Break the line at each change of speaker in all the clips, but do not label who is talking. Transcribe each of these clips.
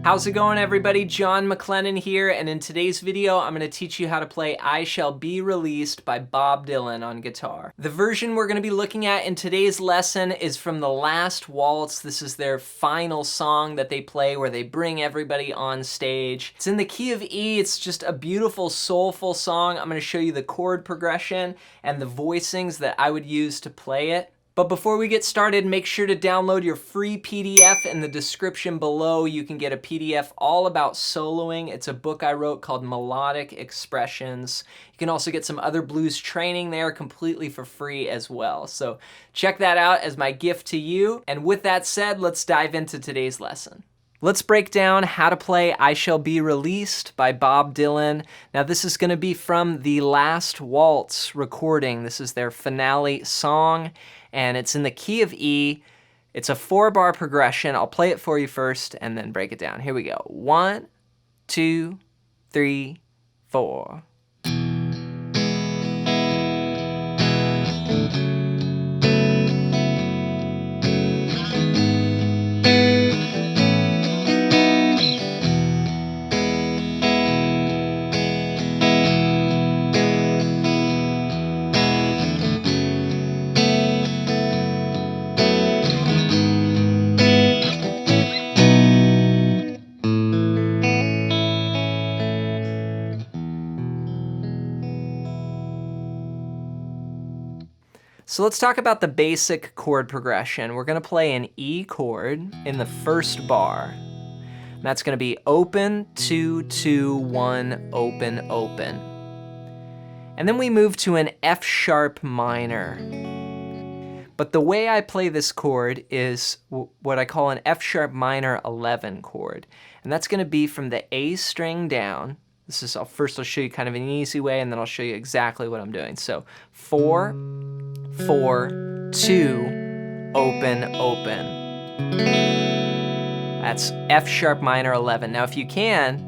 How's it going, everybody? John MacLennan here, and in today's video I'm going to teach you how to play I Shall Be Released by Bob Dylan on guitar. The version we're going to be looking at in today's lesson is from the Last Waltz. This is their final song that they play where they bring everybody on stage. It's in the key of E. It's just a beautiful, soulful song. I'm going to show you the chord progression and the voicings that I would use to play it. But before we get started, make sure to download your free PDF in the description below. You can get a PDF all about soloing. It's a book I wrote called Melodic Expressions. You can also get some other blues training there completely for free as well. So check that out as my gift to you. And with that said, let's dive into today's lesson. Let's break down how to play I Shall Be Released by Bob Dylan. Now this is going to be from the Last Waltz recording. This is their finale song, and it's in the key of E. It's a 4-bar progression. I'll play it for you first and then break it down. Here we go. 1, 2, 3, 4. So let's talk about the basic chord progression. We're going to play an E chord in the first bar. And that's going to be open, 2, 2, 1, open, open. And then we move to an F sharp minor. But the way I play this chord is what I call an F sharp minor 11 chord. And that's going to be from the A string down. This is, first I'll show you kind of an easy way, and then I'll show you exactly what I'm doing. So 4, 4, 2, open, open. That's F sharp minor 11. Now if you can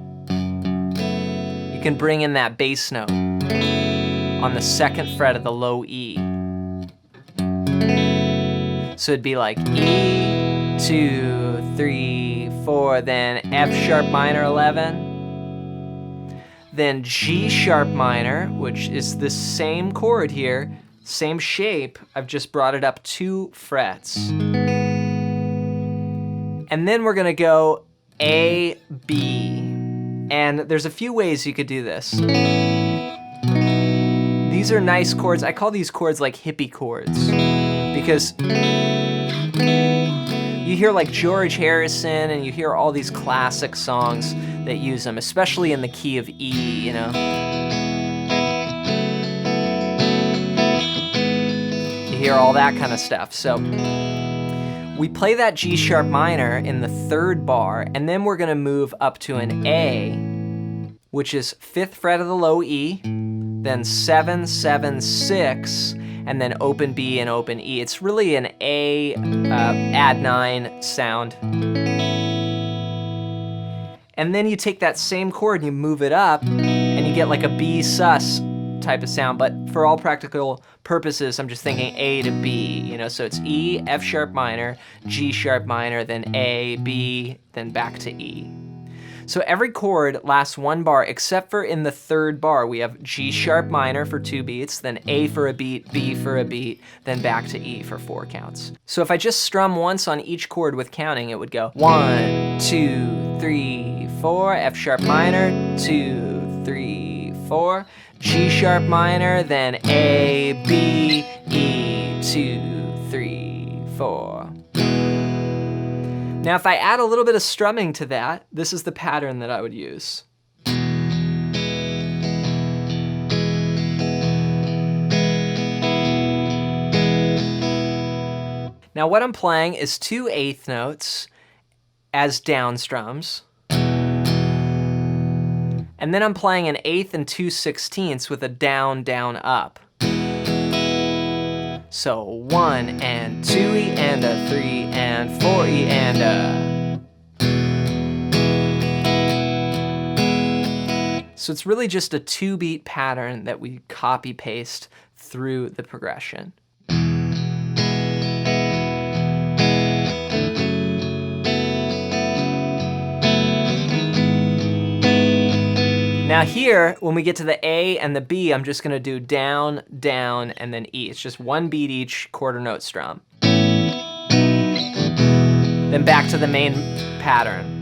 bring in that bass note on the 2nd fret of the low E. So it'd be like E, 2, 3, 4, then F sharp minor 11. Then G sharp minor, which is the same chord here, same shape. I've just brought it up 2 frets. And then we're gonna go A, B. And there's a few ways you could do this. These are nice chords. I call these chords like hippie chords because you hear like George Harrison and you hear all these classic songs that use them, especially in the key of E, you know. You hear all that kind of stuff. So we play that G sharp minor in the 3rd bar, and then we're gonna move up to an A, which is 5th fret of the low E, then 7, 7, 6, and then open B and open E. It's really an A add 9 sound. And then you take that same chord and you move it up and you get like a B sus type of sound. But for all practical purposes, I'm just thinking A to B, you know, so it's E, F sharp minor, G sharp minor, then A, B, then back to E. So every chord lasts 1 bar, except for in the 3rd bar. We have G sharp minor for 2 beats, then A for a beat, B for a beat, then back to E for 4 counts. So if I just strum once on each chord with counting, it would go 1, 2, 3, 4, F sharp minor, 2, 3, 4, G sharp minor, then A, B, E, 2, 3, 4. Now if I add a little bit of strumming to that, this is the pattern that I would use. Now what I'm playing is 2 8th notes as down strums. And then I'm playing an 8th and 2 16ths with a down, down, up. So 1 and 2E and a 3 and 4E and a. So it's really just a 2-beat pattern that we copy paste through the progression. Now here, when we get to the A and the B, I'm just gonna do down, down, and then E. It's just one beat each quarter note strum. Then back to the main pattern.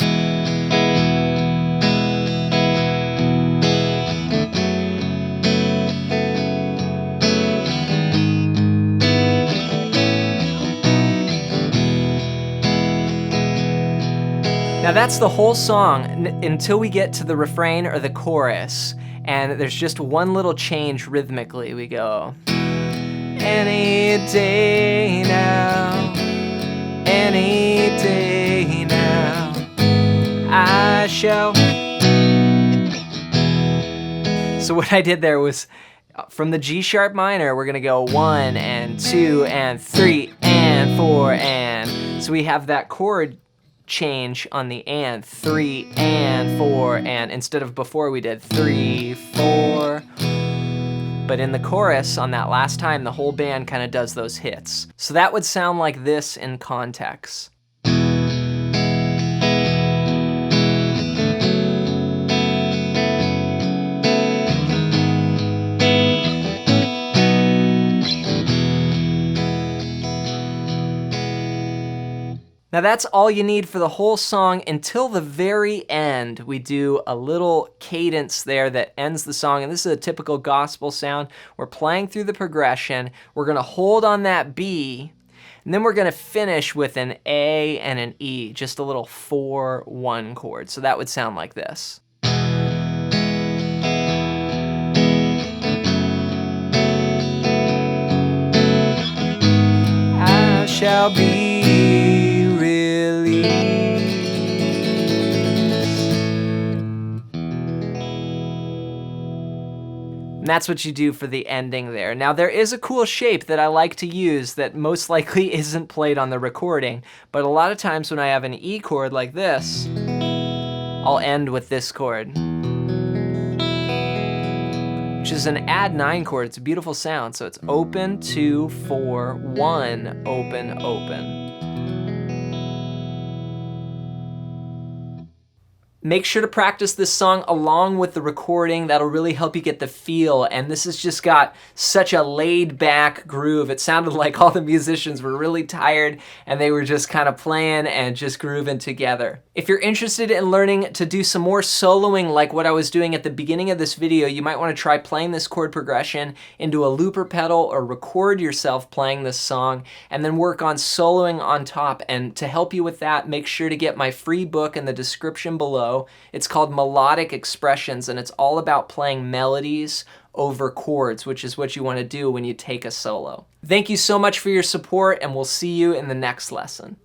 Now that's the whole song until we get to the refrain or the chorus, and there's just one little change rhythmically. We go, any day now, any day now, I shall. So what I did there was, from the G sharp minor, we're gonna go 1 and 2 and 3 and 4 and, so we have that chord change on the and, 3 and 4 and, instead of before we did 3, 4. But in the chorus, on that last time, the whole band kind of does those hits. So that would sound like this in context. Now that's all you need for the whole song until the very end. We do a little cadence there that ends the song, and this is a typical gospel sound. We're playing through the progression. We're gonna hold on that B, and then we're gonna finish with an A and an E, just a little 4-1 chord. So that would sound like this. I shall be released. And that's what you do for the ending there. Now there is a cool shape that I like to use that most likely isn't played on the recording, but a lot of times when I have an E chord like this, I'll end with this chord, which is an add 9 chord. It's a beautiful sound. So it's open, 2, 4, 1, open, open. Make sure to practice this song along with the recording. That'll really help you get the feel. And this has just got such a laid back groove. It sounded like all the musicians were really tired and they were just kind of playing and just grooving together. If you're interested in learning to do some more soloing like what I was doing at the beginning of this video, you might want to try playing this chord progression into a looper pedal or record yourself playing this song and then work on soloing on top. And to help you with that, make sure to get my free book in the description below. It's called Melodic Expressions, and it's all about playing melodies over chords, which is what you want to do when you take a solo. Thank you so much for your support, and we'll see you in the next lesson.